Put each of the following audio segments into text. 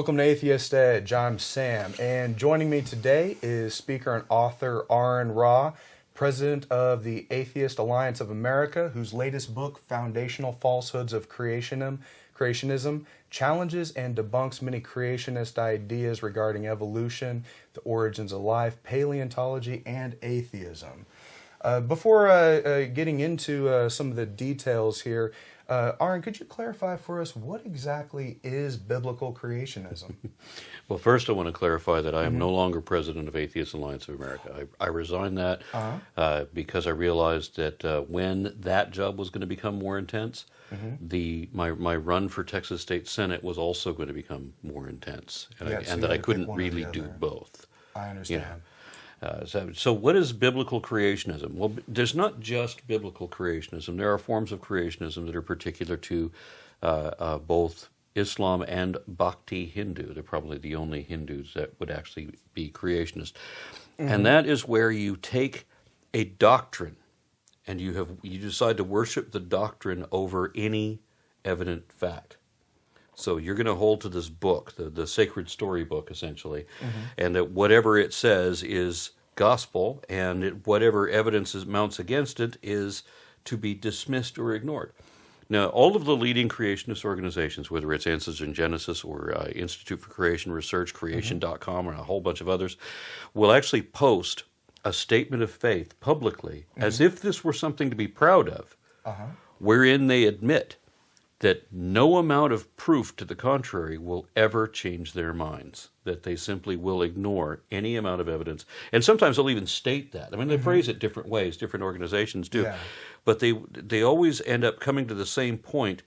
Welcome to Atheist Edge. I'm Sam, and joining me today is speaker and author Aron, president of the Atheist Alliance of America, whose latest book, Foundational Falsehoods of Creationism, challenges and debunks many creationist ideas regarding evolution, the origins of life, paleontology, and atheism. Before getting into some of the details here, Aron, could you clarify for us what exactly is biblical creationism? Well, first I want to clarify that I am no longer president of Atheist Alliance of America. I resigned that because I realized that when that job was going to become more intense, my run for Texas State Senate was also going to become more intense, and that I couldn't really do both. I understand. So what is biblical creationism? Well, there's not just biblical creationism. There are forms of creationism that are particular to both Islam and Bhakti Hindu. They're probably the only Hindus that would actually be creationist. And that is where you take a doctrine and you decide to worship the doctrine over any evident fact. So you're going to hold to this book, the sacred storybook, essentially, and that whatever it says is gospel, and whatever evidence mounts against it is to be dismissed or ignored. Now, all of the leading creationist organizations, whether it's Answers in Genesis or Institute for Creation Research, Creation.com, and a whole bunch of others, will actually post a statement of faith publicly as if this were something to be proud of, wherein they admit that no amount of proof to the contrary will ever change their minds, that they simply will ignore any amount of evidence. And sometimes they'll even state that. I mean, they phrase it different ways, different organizations do. Yeah. But they always end up coming to the same point,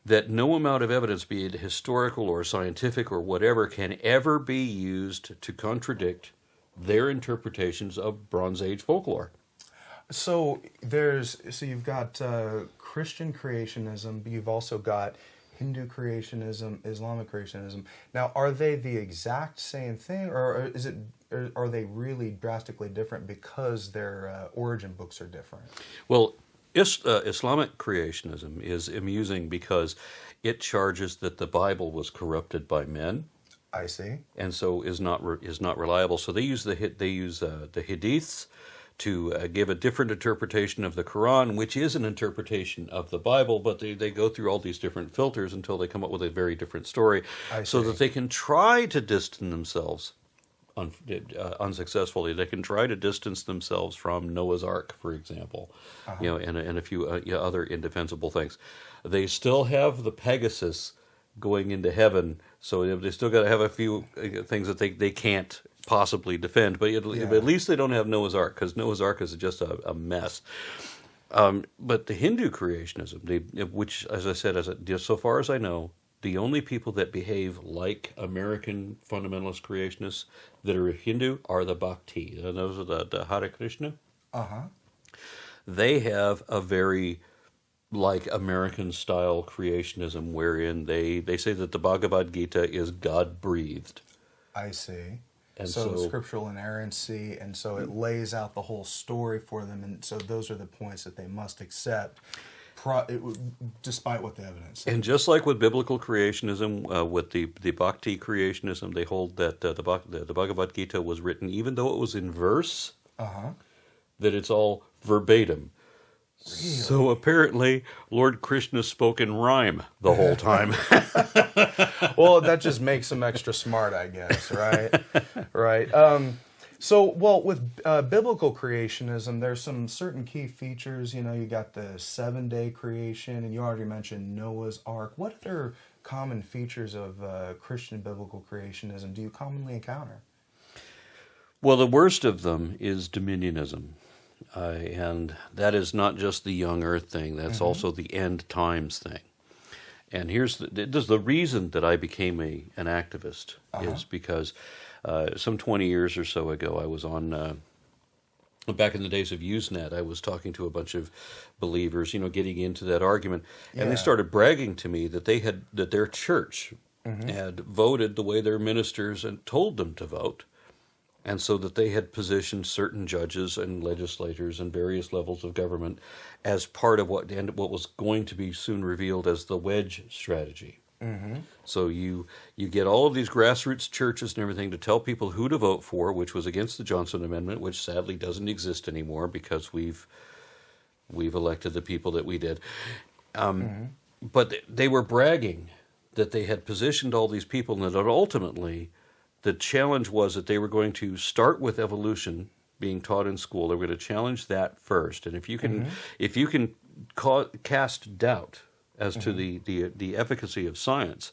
that no amount of evidence, be it historical or scientific or whatever, can ever be used to contradict their interpretations of Bronze Age folklore. So you've got Christian creationism, but you've also got Hindu creationism, Islamic creationism. Now, are they the exact same thing, or are they really drastically different because their origin books are different? Well, Islamic creationism is amusing because it charges that the Bible was corrupted by men. I see. And so is not reliable. So they use the hadiths to give a different interpretation of the Quran, which is an interpretation of the Bible, but they go through all these different filters until they come up with a very different story, so that they can try to distance themselves, unsuccessfully, they can try to distance themselves from Noah's Ark, for example, and a few other indefensible things. They still have the Pegasus going into heaven, so they still got to have a few things that they can't possibly defend, but at least they don't have Noah's Ark, because Noah's Ark is just a mess. But the Hindu creationism, which, as I said, just so far as I know, the only people that behave like American fundamentalist creationists that are Hindu are the Bhakti. And those are the Hare Krishna. They have a very like American-style creationism, wherein they say that the Bhagavad Gita is God-breathed. I see. And so scriptural inerrancy, and so it lays out the whole story for them, and so those are the points that they must accept, despite what the evidence says. And just like with biblical creationism, with the Bhakti creationism, they hold that the Bhagavad Gita was written, even though it was in verse, that it's all verbatim. Really? So apparently, Lord Krishna spoke in rhyme the whole time. Well, that just makes them extra smart, I guess, right? Right. With biblical creationism, there's some certain key features. You got the 7-day creation, and you already mentioned Noah's Ark. What other common features of Christian biblical creationism do you commonly encounter? Well, the worst of them is dominionism. And that is not just the young earth thing, that's also the end times thing. And here's the reason that I became an activist is because some 20 years or so ago, I was on, back in the days of Usenet, I was talking to a bunch of believers, getting into that argument, and they started bragging to me that that their church had voted the way their ministers and told them to vote. And so that they had positioned certain judges and legislators and various levels of government as part of what was going to be soon revealed as the wedge strategy. So you get all of these grassroots churches and everything to tell people who to vote for, which was against the Johnson Amendment, which sadly doesn't exist anymore because we've elected the people that we did. But they were bragging that they had positioned all these people, and that ultimately the challenge was that they were going to start with evolution being taught in school. They were going to challenge that first, and if you can cast doubt as to the efficacy of science,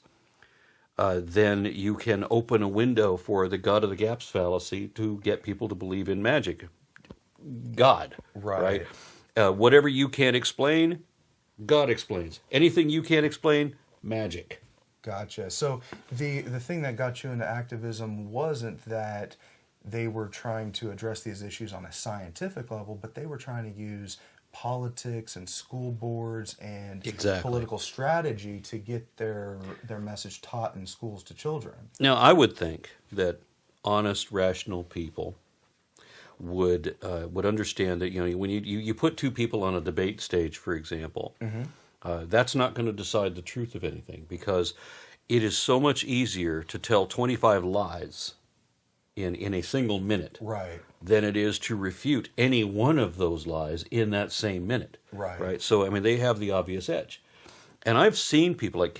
then you can open a window for the God of the gaps fallacy to get people to believe in magic. God, right? Whatever you can't explain, God explains. Anything you can't explain, magic. Gotcha. So the thing that got you into activism wasn't that they were trying to address these issues on a scientific level, but they were trying to use politics and school boards and political strategy to get their message taught in schools to children. Now, I would think that honest, rational people would understand that, when you put two people on a debate stage, for example, that's not going to decide the truth of anything, because it is so much easier to tell 25 lies in a single minute, right, than it is to refute any one of those lies in that same minute, right? So, I mean, they have the obvious edge. And I've seen people like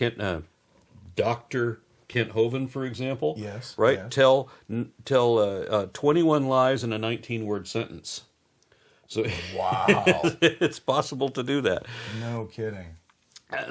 Dr. Kent Hovind, for example, right, yes. tell 21 lies in a 19-word sentence. So wow, it's possible to do that. No kidding.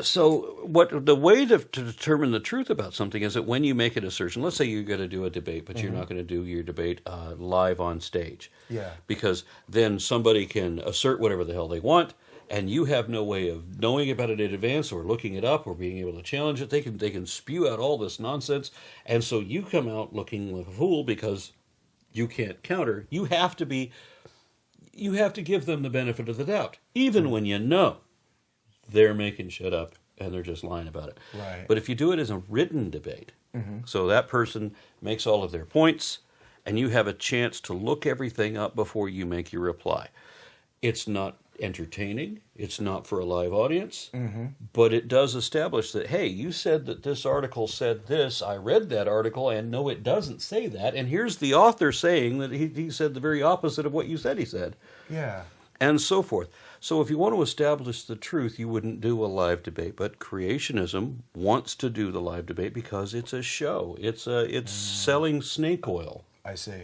So the way to determine the truth about something is that when you make an assertion, let's say you're going to do a debate, but you're not going to do your debate live on stage. Yeah. Because then somebody can assert whatever the hell they want, and you have no way of knowing about it in advance or looking it up or being able to challenge it. They can spew out all this nonsense, and so you come out looking like a fool because you can't counter. You have to give them the benefit of the doubt, even when you know they're making shit up and they're just lying about it. Right. But if you do it as a written debate, so that person makes all of their points, and you have a chance to look everything up before you make your reply. It's not entertaining. It's not for a live audience. But it does establish that, hey, you said that this article said this. I read that article, and no, it doesn't say that. And here's the author saying that he said the very opposite of what you said he said. Yeah. And so forth. So if you want to establish the truth, you wouldn't do a live debate. But creationism wants to do the live debate because it's a show. It's selling snake oil. I see.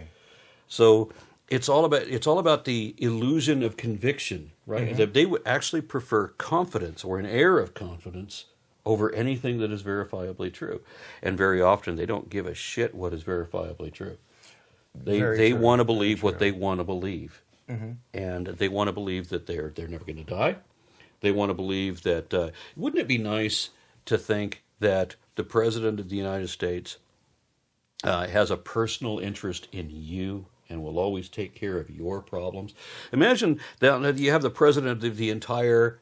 So it's all about the illusion of conviction, right? That they would actually prefer confidence or an air of confidence over anything that is verifiably true. And very often they don't give a shit what is verifiably true. They want to believe what they want to believe. And they want to believe that they're never going to die. They want to believe that, wouldn't it be nice to think that the President of the United States has a personal interest in you and will always take care of your problems? Imagine that you have the President of the entire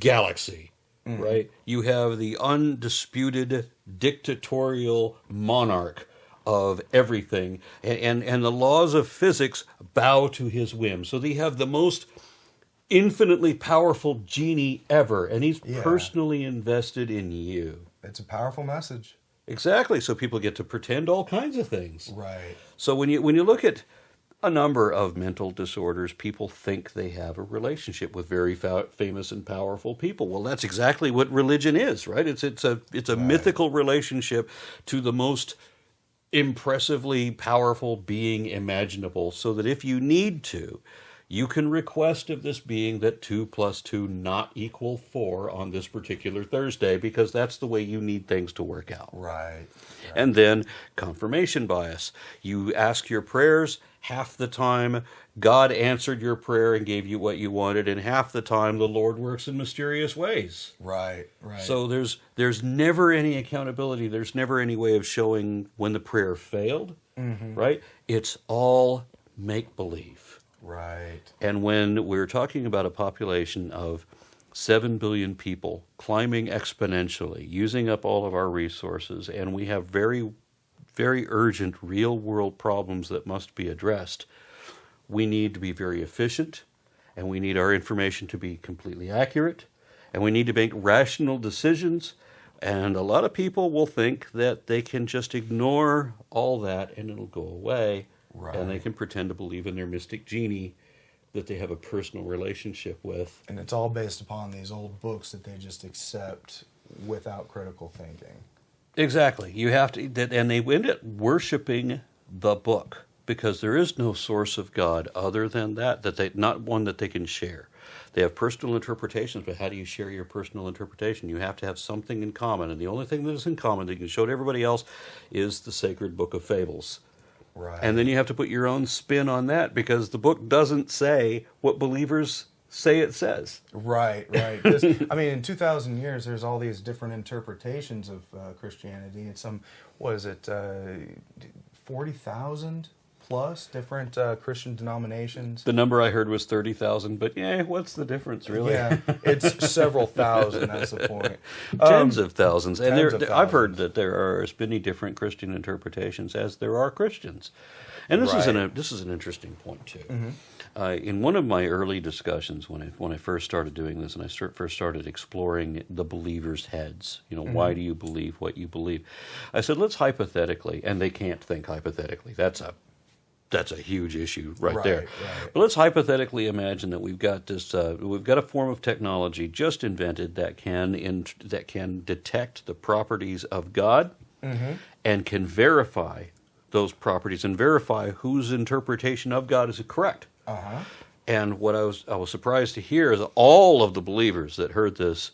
galaxy, right? You have the undisputed dictatorial monarch of everything, and the laws of physics bow to his whim. So they have the most infinitely powerful genie ever, and he's personally invested in you. It's a powerful message. Exactly. So people get to pretend all kinds of things. Right. So when you look at a number of mental disorders, people think they have a relationship with very famous and powerful people. Well, that's exactly what religion is, right? It's a mythical relationship to the most impressively powerful being imaginable, so that if you need to, you can request of this being that 2 + 2 not equal 4 on this particular Thursday, because that's the way you need things to work out. Right. And then confirmation bias. You ask your prayers, half the time God answered your prayer and gave you what you wanted, and half the time the Lord works in mysterious ways. Right. So there's never any accountability. There's never any way of showing when the prayer failed, right? It's all make-believe. Right. And when we're talking about a population of 7 billion people climbing exponentially, using up all of our resources, and we have very, very urgent real-world problems that must be addressed, we need to be very efficient, and we need our information to be completely accurate, and we need to make rational decisions And a lot of people will think that they can just ignore all that and it'll go away. Right. And they can pretend to believe in their mystic genie that they have a personal relationship with. And it's all based upon these old books that they just accept without critical thinking. Exactly. You have to, and they end up worshiping the book because there is no source of God other than that they, not one that they can share. They have personal interpretations, but how do you share your personal interpretation? You have to have something in common, and the only thing that is in common that you can show to everybody else is the sacred book of fables. Right. And then you have to put your own spin on that because the book doesn't say what believers say it says. Right, right. 'Cause, I mean, in 2,000 years, there's all these different interpretations of Christianity, and some, what is it, 40,000 plus different Christian denominations. The number I heard was 30,000, but yeah, what's the difference, really? Yeah, it's several thousand, that's the point. Tens of thousands. And tens of I've heard thousands. that there are as many different Christian interpretations as there are Christians. And this Right. this is an interesting point, too. Mm-hmm. In one of my early discussions, when I first started doing this, and I first started exploring the believers' heads, why do you believe what you believe? I said, let's hypothetically, and they can't think hypothetically. That's a huge issue right there. Right. But let's hypothetically imagine that we've got this. We've got a form of technology just invented that can detect the properties of God and can verify those properties and verify whose interpretation of God is correct. Uh-huh. And what I was surprised to hear is that all of the believers that heard this,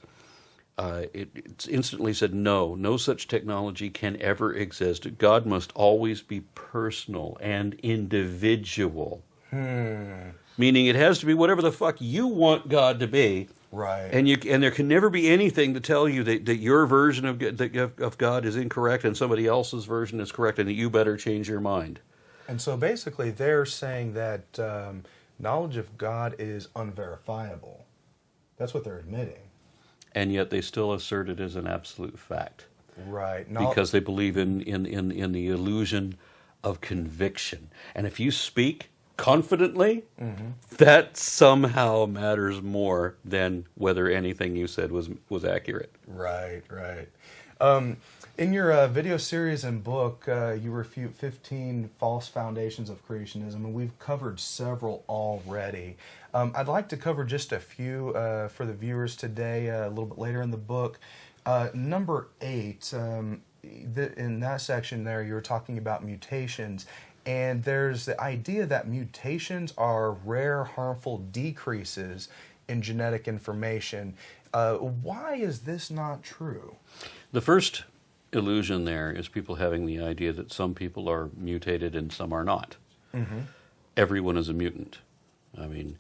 it instantly said, no such technology can ever exist. God must always be personal and individual. Meaning it has to be whatever the fuck you want God to be. Right. And there can never be anything to tell you that your version of God is incorrect and somebody else's version is correct and that you better change your mind. And so basically they're saying that knowledge of God is unverifiable. That's what they're admitting. And yet they still assert it as an absolute fact. Right. Because they believe in the illusion of conviction. And if you speak confidently, that somehow matters more than whether anything you said was accurate. Right. In your video series and book, you refute 15 false foundations of creationism, and we've covered several already. I'd like to cover just a few for the viewers today, a little bit later in the book. Number 8, in that section there, you were talking about mutations, and there's the idea that mutations are rare, harmful decreases in genetic information. Why is this not true? The first illusion there is people having the idea that some people are mutated and some are not. Everyone is a mutant. I mean,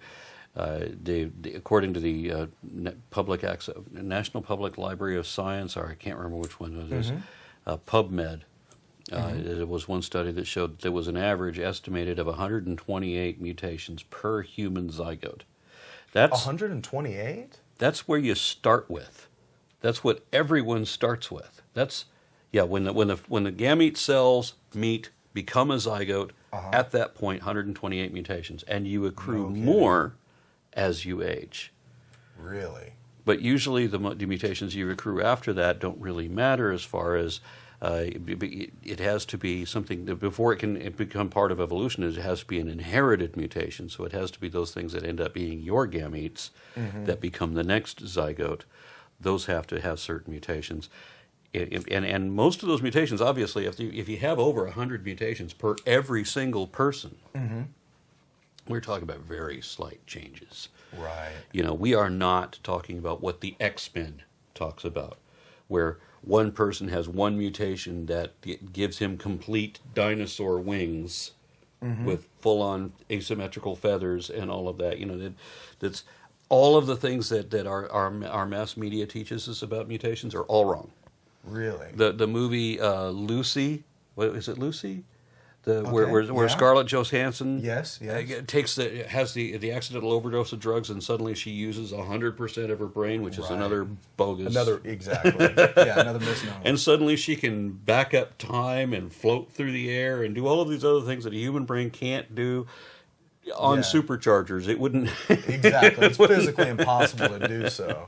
according to the National Public Library of Science, or I can't remember which one it is, PubMed, there was one study that showed that there was an average estimated of 128 mutations per human zygote. That's 128? That's where you start with. That's what everyone starts with. When the gamete cells meet, become a zygote, at that point, 128 mutations, and you accrue more as you age. Really? But usually the mutations you accrue after that don't really matter as far as it has to be something that before it can become part of evolution, it has to be an inherited mutation. So it has to be those things that end up being your gametes that become the next zygote. Those have to have certain mutations. And most of those mutations, obviously, if you have over 100 mutations per every single person, we're talking about very slight changes. Right. We are not talking about what the X-Men talks about, where one person has one mutation that gives him complete dinosaur wings with full-on asymmetrical feathers and all of that. That's all of the things that our mass media teaches us about mutations are all wrong. Really? The movie Lucy, what is it, Lucy? Where yeah. Scarlett Johansson Yes. has the accidental overdose of drugs, and suddenly she uses 100% of her brain, which is another bogus. Exactly. Yeah, another misnomer. And suddenly she can back up time and float through the air and do all of these other things that a human brain can't do on superchargers. It wouldn't. Exactly. It's physically impossible to do so.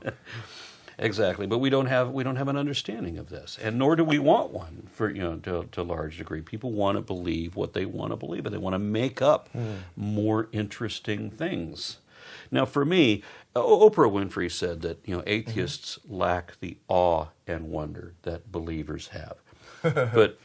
Exactly, but we don't have an understanding of this, and nor do we want one for to a large degree. People want to believe what they want to believe, and they want to make up more interesting things. Now, for me, Oprah Winfrey said that atheists lack the awe and wonder that believers have, but.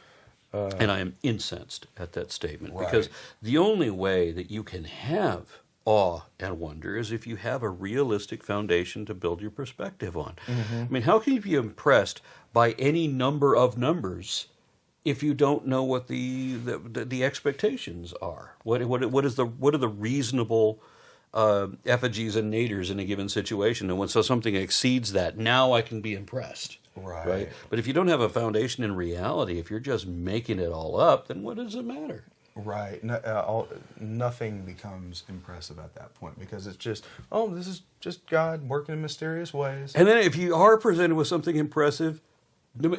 And I am incensed at that statement because the only way that you can have awe and wonder is if you have a realistic foundation to build your perspective on. I mean, how can you be impressed by any number of numbers if you don't know what the expectations are? What are the reasonable effigies and naders in a given situation? And when something exceeds that, now I can be impressed. Right. But if you don't have a foundation in reality, if you're just making it all up, then what does it matter? Right. Nothing becomes impressive at that point because it's just, this is just God working in mysterious ways. And then if you are presented with something impressive,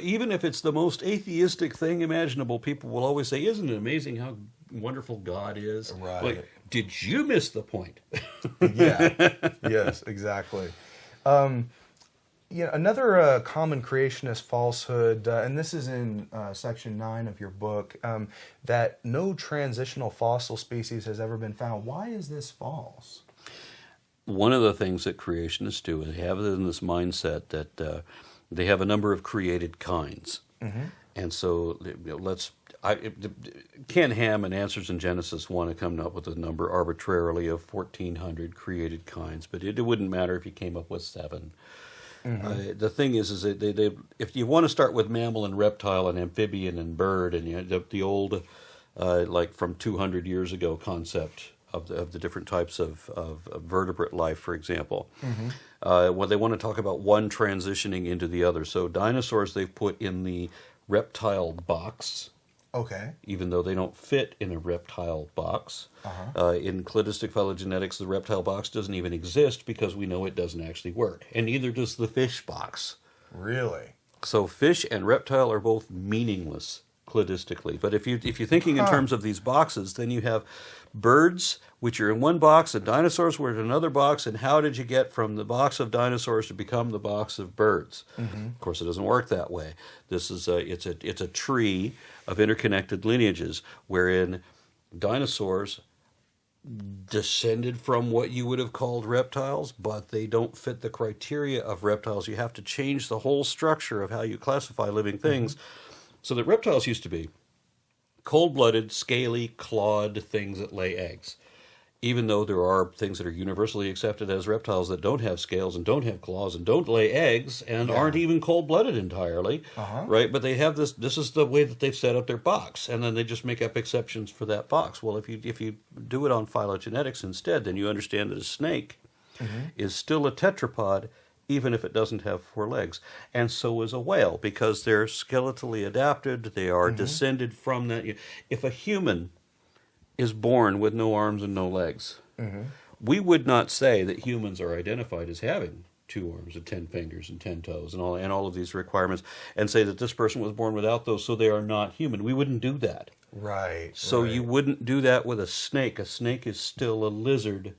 even if it's the most atheistic thing imaginable, people will always say, isn't it amazing how wonderful God is? Right. Like, did you miss the point? Yeah. Yes, exactly. Another common creationist falsehood, and this is in section 9 of your book, that no transitional fossil species has ever been found. Why is this false? One of the things that creationists do is they have it in this mindset that they have a number of created kinds. And so Ken Ham in Answers in Genesis 1 had come up with a number arbitrarily of 1,400 created kinds, but it wouldn't matter if you came up with 7. The thing is that they if you want to start with mammal and reptile and amphibian and bird and the old like from 200 years ago concept of the different types of vertebrate life, for example, when they want to talk about one transitioning into the other. So dinosaurs they've put in the reptile box. Okay. Even though they don't fit in a reptile box. In cladistic phylogenetics, the reptile box doesn't even exist because we know it doesn't actually work. And neither does the fish box. Really? So fish and reptile are both meaningless cladistically. But if you're thinking in terms of these boxes, then you have birds, which are in one box, and dinosaurs were in another box, and how did you get from the box of dinosaurs to become the box of birds? Of course, it doesn't work that way. This is it's a tree of interconnected lineages, wherein dinosaurs descended from what you would have called reptiles, but they don't fit the criteria of reptiles. You have to change the whole structure of how you classify living things. So that reptiles used to be cold-blooded, scaly, clawed things that lay eggs. Even though there are things that are universally accepted as reptiles that don't have scales and don't have claws and don't lay eggs and aren't even cold-blooded entirely, right? But they have this is the way that they've set up their box, and then they just make up exceptions for that box. Well, if you do it on phylogenetics instead, then you understand that a snake is still a tetrapod, even if it doesn't have 4 legs. And so is a whale, because they're skeletally adapted, they are descended from that. If a human is born with no arms and no legs, we would not say that humans are identified as having 2 arms and 10 fingers and 10 toes and all of these requirements, and say that this person was born without those, so they are not human. We wouldn't do that. Right. So you wouldn't do that with a snake. A snake is still a lizard,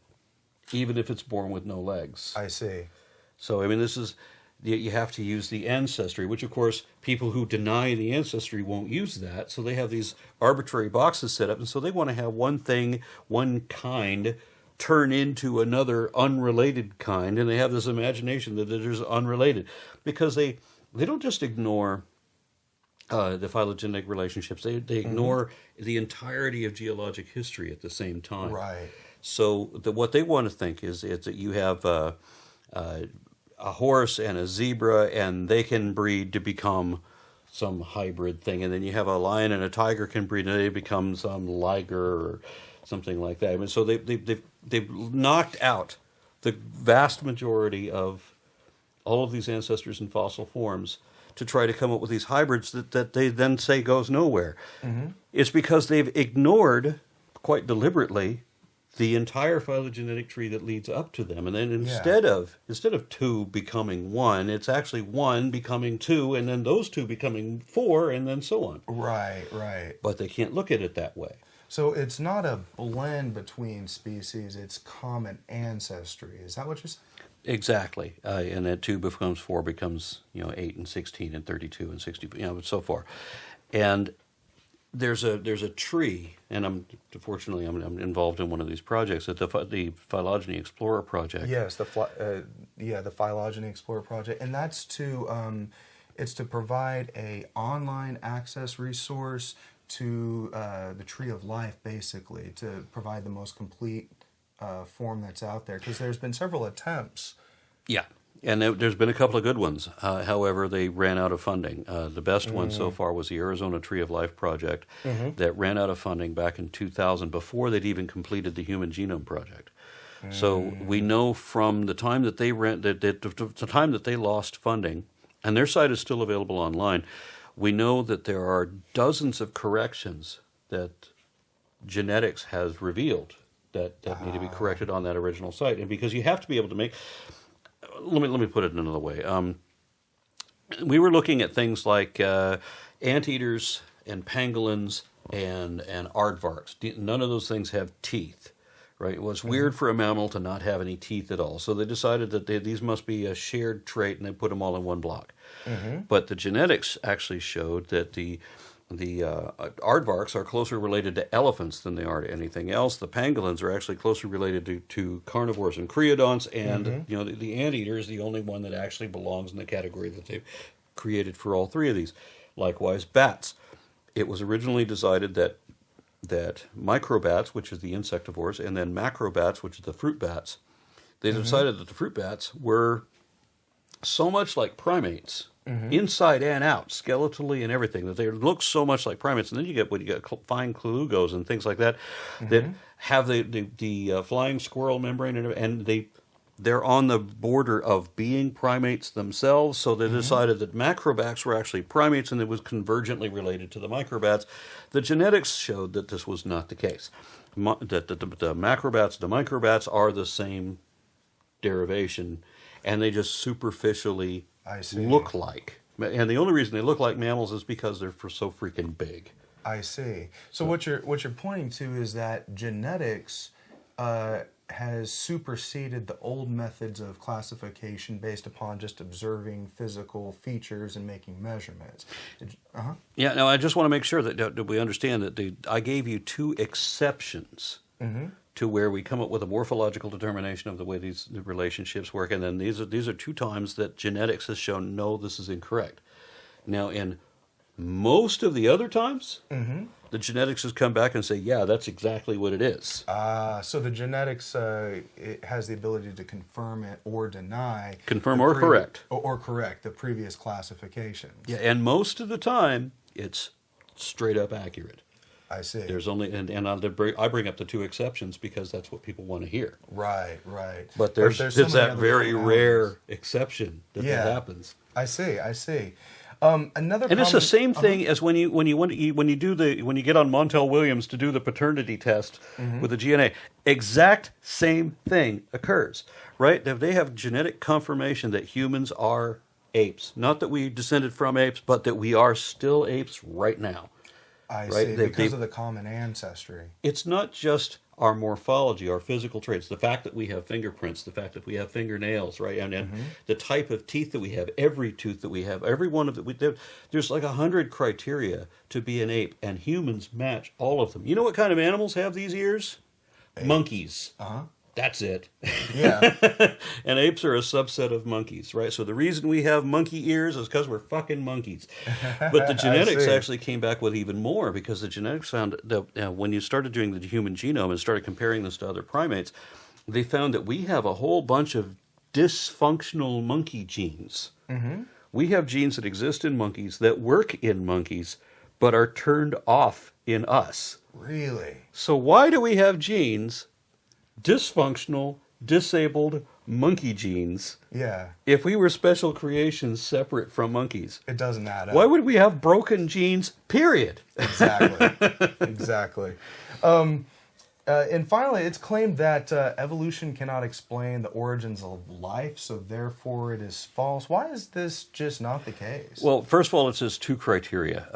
even if it's born with no legs. I see. So, I mean, this is, you have to use the ancestry, which, of course, people who deny the ancestry won't use that. So they have these arbitrary boxes set up, and so they want to have one thing, one kind, turn into another unrelated kind, and they have this imagination that it is unrelated. Because they don't just ignore the phylogenetic relationships, they ignore the entirety of geologic history at the same time. Right. So what they want to think is that you have a horse and a zebra, and they can breed to become some hybrid thing, and then you have a lion and a tiger can breed, and they become some liger or something like that. I mean, so they've knocked out the vast majority of all of these ancestors in fossil forms to try to come up with these hybrids that they then say goes nowhere. It's because they've ignored, quite deliberately, the entire phylogenetic tree that leads up to them. And then instead of 2 becoming 1, it's actually 1 becoming 2, and then those 2 becoming 4, and then so on. Right. But they can't look at it that way. So it's not a blend between species, it's common ancestry. Is that what you're saying? Exactly, and then 2 becomes 4 becomes 8 and 16 and 32 and 60, so far, and there's a tree, and fortunately I'm involved in one of these projects at the Phylogeny Explorer project. Yes, the Phylogeny Explorer project, and that's to it's to provide a online access resource to the Tree of Life, basically, to provide the most complete form that's out there, because there's been several attempts. Yeah, and there's been a couple of good ones. However, they ran out of funding. The best one so far was the Arizona Tree of Life project that ran out of funding back in 2000 before they'd even completed the Human Genome Project. So we know from the time that they the time that they lost funding, and their site is still available online, we know that there are dozens of corrections that genetics has revealed that need to be corrected on that original site. And because you have to be able to make... Let me put it another way. We were looking at things like anteaters and pangolins and aardvarks. None of those things have teeth, right? It was weird for a mammal to not have any teeth at all. So they decided that these must be a shared trait, and they put them all in one block. But the genetics actually showed that the aardvarks are closer related to elephants than they are to anything else. The pangolins are actually closer related to carnivores and creodonts, and the anteater is the only one that actually belongs in the category that they've created for all three of these. Likewise, bats. It was originally decided that microbats, which is the insectivores, and then macrobats, which is the fruit bats, they decided that the fruit bats were so much like primates, inside and out, skeletally and everything, that they look so much like primates. And then you get fine colugos and things like that that have the flying squirrel membrane, and they're on the border of being primates themselves. So they decided that macrobats were actually primates, and it was convergently related to the microbats. The genetics showed that this was not the case. That the macrobats, the microbats are the same derivation, and they just superficially look like. And the only reason they look like mammals is because they're so freaking big. I see. So what you're pointing to is that genetics has superseded the old methods of classification based upon just observing physical features and making measurements. Yeah, now I just want to make sure that we understand that I gave you 2 exceptions to where we come up with a morphological determination of the way these relationships work, and then these are 2 times that genetics has shown, no, this is incorrect. Now, in most of the other times, the genetics has come back and say, yeah, that's exactly what it is. So the genetics it has the ability to confirm it or deny. Confirm or correct. Or correct the previous classifications. Yeah, and most of the time, it's straight up accurate. I see. There's only, and I bring up the 2 exceptions because that's what people want to hear. Right. But there's that very rare exception that happens. I see. Another, and it's the same thing as when you get on Montel Williams to do the paternity test with the GNA. Exact same thing occurs, right? They have genetic confirmation that humans are apes, not that we descended from apes, but that we are still apes right now. I see, because of the common ancestry. It's not just our morphology, our physical traits, the fact that we have fingerprints, the fact that we have fingernails, right? And the type of teeth that we have, every tooth that we have, every one of them. There's like 100 criteria to be an ape, and humans match all of them. You know what kind of animals have these ears? Apes. Monkeys. That's it. Yeah. And apes are a subset of monkeys, right? So the reason we have monkey ears is because we're fucking monkeys. But the genetics actually came back with even more, because the genetics found that when you started doing the human genome and started comparing this to other primates, they found that we have a whole bunch of dysfunctional monkey genes. We have genes that exist in monkeys, that work in monkeys, but are turned off in us. Really? So why do we have genes... dysfunctional, disabled monkey genes. Yeah. If we were special creations separate from monkeys, it doesn't add up. Why would we have broken genes? Period. Exactly. And finally, it's claimed that evolution cannot explain the origins of life, so therefore it is false. Why is this just not the case? Well, first of all, it says 2 criteria.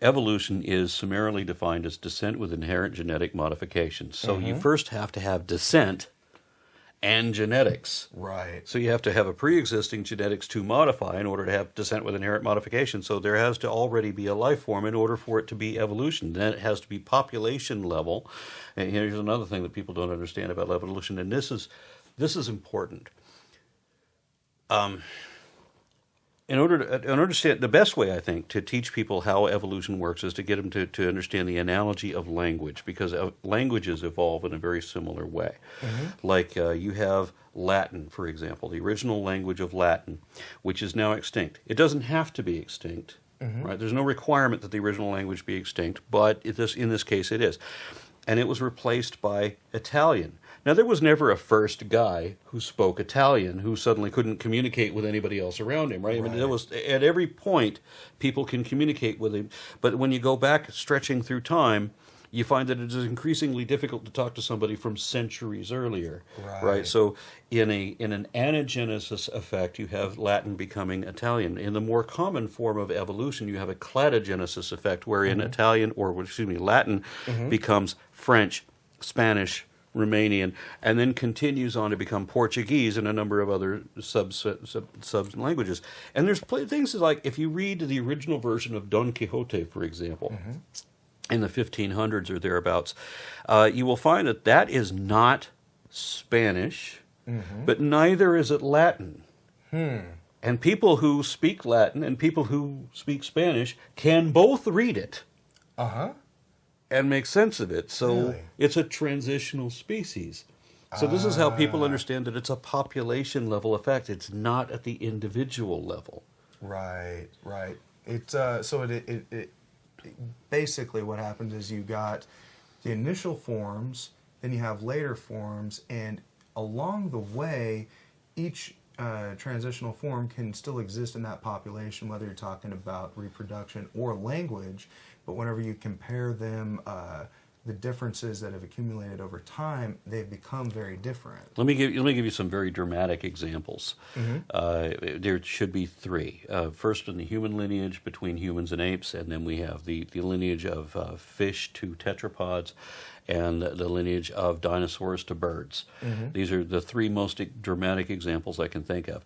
Evolution is summarily defined as descent with inherent genetic modifications. So you first have to have descent, and genetics. Right. So you have to have a pre-existing genetics to modify in order to have descent with inherent modification. So there has to already be a life form in order for it to be evolution. Then it has to be population level. And here's another thing that people don't understand about evolution, and this is important. In order to understand, the best way, I think, to teach people how evolution works is to get them to understand the analogy of language, because languages evolve in a very similar way. Like you have Latin, for example, the original language of Latin, which is now extinct. It doesn't have to be extinct, right? There's no requirement that the original language be extinct, but in this case it is. And it was replaced by Italian. Now, there was never a first guy who spoke Italian who suddenly couldn't communicate with anybody else around him, right? I mean, there was, at every point, people can communicate with him. But when you go back, stretching through time, you find that it is increasingly difficult to talk to somebody from centuries earlier, right? So in an anagenesis effect, you have Latin becoming Italian. In the more common form of evolution, you have a cladogenesis effect, wherein Latin becomes French, Spanish, Romanian, and then continues on to become Portuguese and a number of other sub languages. And there's things like, if you read the original version of Don Quixote, for example, in the 1500s or thereabouts, you will find that is not Spanish, but neither is it Latin. And people who speak Latin and people who speak Spanish can both read it. And make sense of it. So it's a transitional species. So this is how people understand that it's a population level effect. It's not at the individual level. Right. It basically what happens is you got the initial forms, then you have later forms, and along the way, each transitional form can still exist in that population, whether you're talking about reproduction or language. But whenever you compare them, the differences that have accumulated over time, they've become very different. Let me give you some very dramatic examples. There should be three. First, in the human lineage between humans and apes, and then we have the lineage of fish to tetrapods, and the lineage of dinosaurs to birds. These are the three most dramatic examples I can think of.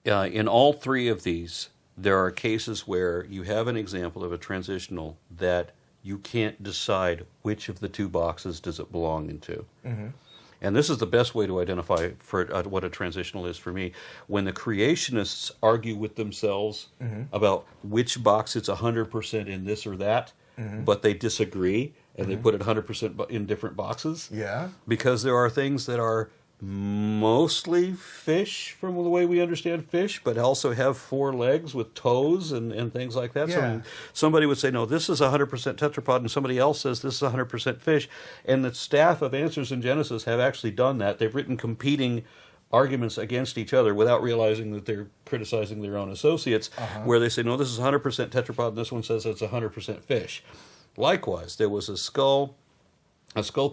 In all three of these, there are cases where you have an example of a transitional that you can't decide which of the two boxes does it belong into. And this is the best way to identify for what a transitional is for me. When the creationists argue with themselves about which box it's 100% in this or that, but they disagree, and they put it 100% in different boxes. Because there are things that are mostly fish from the way we understand fish, but also have four legs with toes and things like that. So somebody would say, no, this is 100% tetrapod, and somebody else says this is 100% fish. And the staff of Answers in Genesis have actually done that. They've written competing arguments against each other without realizing that they're criticizing their own associates, where they say, no, this is 100% tetrapod, and this one says it's 100% fish. Likewise, there was a skull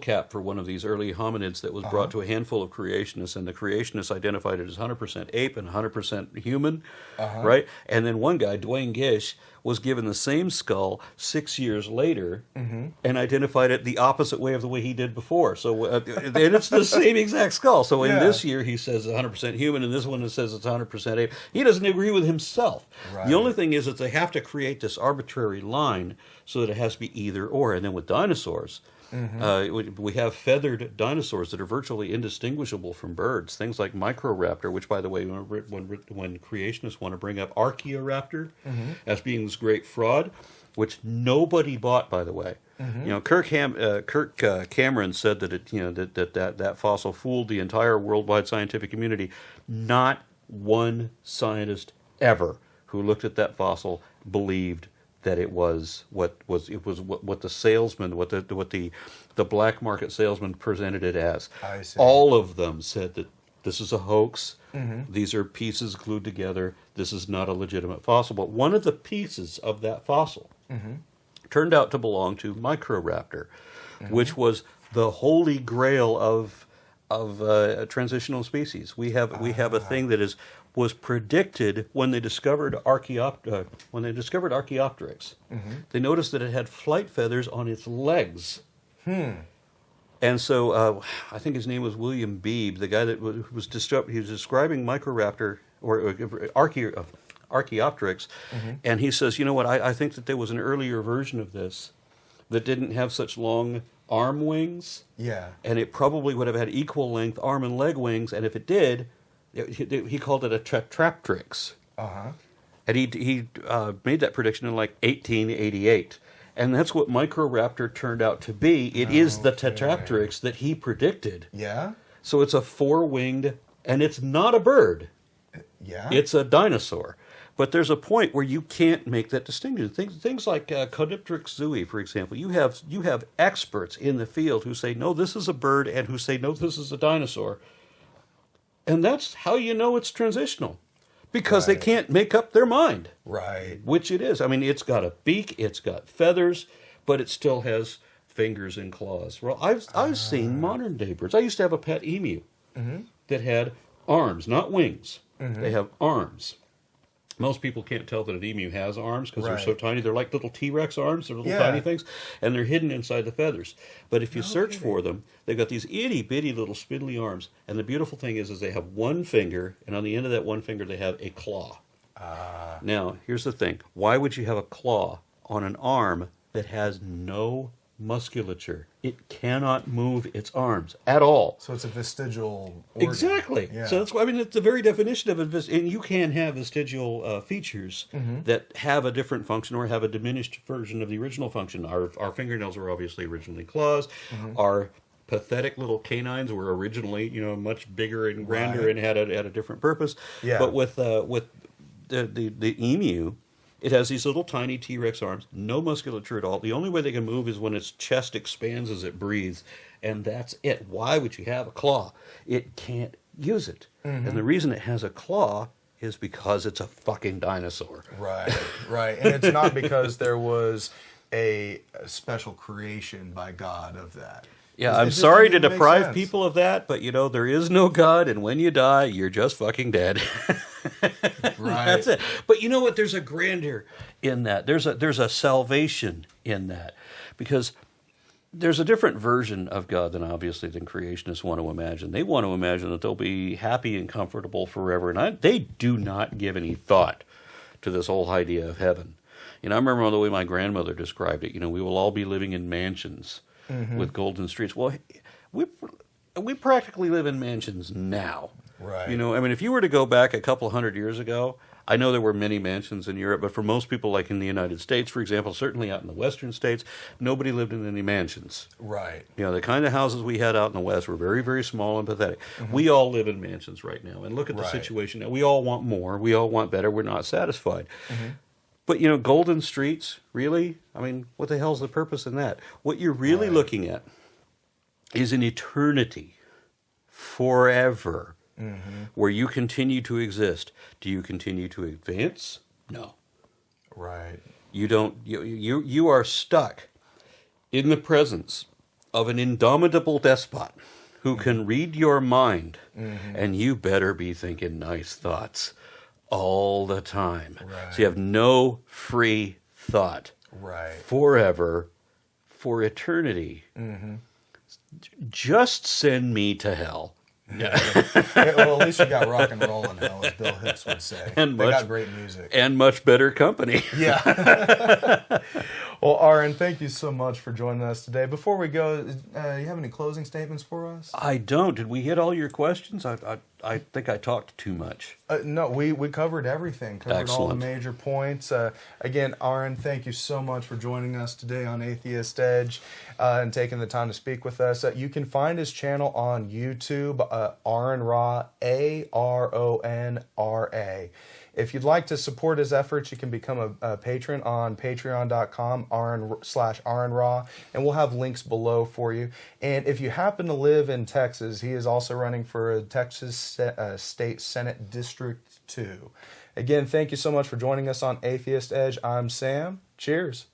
cap for one of these early hominids that was brought to a handful of creationists, and the creationists identified it as 100% ape and 100% human, right? And then one guy, Dwayne Gish, was given the same skull 6 years later and identified it the opposite way of the way he did before. So and it's the same exact skull. So in this year, he says 100% human, and this one it says it's 100% ape. He doesn't agree with himself. The only thing is that they have to create this arbitrary line so that it has to be either or. And then with dinosaurs, we have feathered dinosaurs that are virtually indistinguishable from birds. Things like Microraptor, which, by the way, when creationists want to bring up Archaeoraptor as being this great fraud, which nobody bought, by the way. You know, Kirk Cameron said that that fossil fooled the entire worldwide scientific community. Not one scientist ever who looked at that fossil believed that it was what the salesman, what the black market salesman presented it as. I see. All of them said that this is a hoax. These are pieces glued together. This is not a legitimate fossil. But one of the pieces of that fossil turned out to belong to Microraptor, which was the holy grail of transitional species. We have a thing that was predicted when they discovered Archaeopteryx. They noticed that it had flight feathers on its legs. And so I think his name was William Beebe, the guy that was he was describing Microraptor or Archaeopteryx, and he says, you know what, I think that there was an earlier version of this that didn't have such long arm wings. Yeah. And it probably would have had equal length arm and leg wings, and if it did, he called it a Tetrapteryx. Uh-huh. And he made that prediction in like 1888. And that's what Microraptor turned out to be. It is the Tetrapteryx that he predicted. Yeah? So it's a four-winged, and it's not a bird. Yeah? It's a dinosaur. But there's a point where you can't make that distinction. Things like Caudipteryx zooey, for example. You have experts in the field who say, no, this is a bird, and who say, no, this is a dinosaur. And that's how you know it's transitional. Because they can't make up their mind. Right. Which it is. I mean, it's got a beak, it's got feathers, but it still has fingers and claws. Well, I've seen modern day birds. I used to have a pet emu that had arms, not wings. They have arms. Most people can't tell that an emu has arms because they're so tiny. They're like little T-Rex arms. They're little tiny things, and they're hidden inside the feathers. But if you search for them, they've got these itty-bitty little spindly arms. And the beautiful thing is they have one finger, and on the end of that one finger they have a claw. Now, here's the thing. Why would you have a claw on an arm that has no musculature? It cannot move its arms at all. So it's a vestigial organ. Exactly. Yeah. So that's why, I mean, it's the very definition of a and you can have vestigial features that have a different function or have a diminished version of the original function. Our fingernails were obviously originally claws. Our pathetic little canines were originally, much bigger and grander and had a different purpose. Yeah. But with the emu, it has these little tiny T-Rex arms, no musculature at all. The only way they can move is when its chest expands as it breathes, and that's it. Why would you have a claw? It can't use it. And the reason it has a claw is because it's a fucking dinosaur. Right. And it's not because there was a special creation by God of that. Yeah, I'm sorry to deprive people of that, but there is no God, and when you die, you're just fucking dead. That's it. But you know what? There's a grandeur in that. There's a salvation in that, because there's a different version of God than creationists want to imagine. They want to imagine that they'll be happy and comfortable forever, and they do not give any thought to this whole idea of heaven. I remember the way my grandmother described it. We will all be living in mansions. With golden streets. Well, we practically live in mansions now. Right. If you were to go back a couple hundred years ago, I know there were many mansions in Europe, but for most people, like in the United States, for example, certainly out in the western states, nobody lived in any mansions. Right. The kind of houses we had out in the West were very, very small and pathetic. We all live in mansions right now, and look at the situation now. We all want more. We all want better. We're not satisfied. But, golden streets, really? I mean, what the hell's the purpose in that? What you're really looking at is an eternity, forever, where you continue to exist. Do you continue to advance? No. Right. You don't. You are stuck in the presence of an indomitable despot who can read your mind, and you better be thinking nice thoughts all the time. Right. So you have no free thought. Right. Forever, for eternity. Just send me to hell. Yeah. Well, at least you got rock and roll in hell, as Bill Hicks would say. And they got great music. And much better company. Yeah. Well, Aron, thank you so much for joining us today. Before we go, you have any closing statements for us? I don't. Did we hit all your questions? I think I talked too much. No, we covered everything. Covered Excellent. all the major points. Again, Aron, thank you so much for joining us today on Atheist Edge and taking the time to speak with us. You can find his channel on YouTube, Aron Ra, ARONRA. If you'd like to support his efforts, you can become a patron on patreon.com, /Aron Ra, and we'll have links below for you. And if you happen to live in Texas, he is also running for Texas State Senate District 2. Again, thank you so much for joining us on Atheist Edge. I'm Sam. Cheers.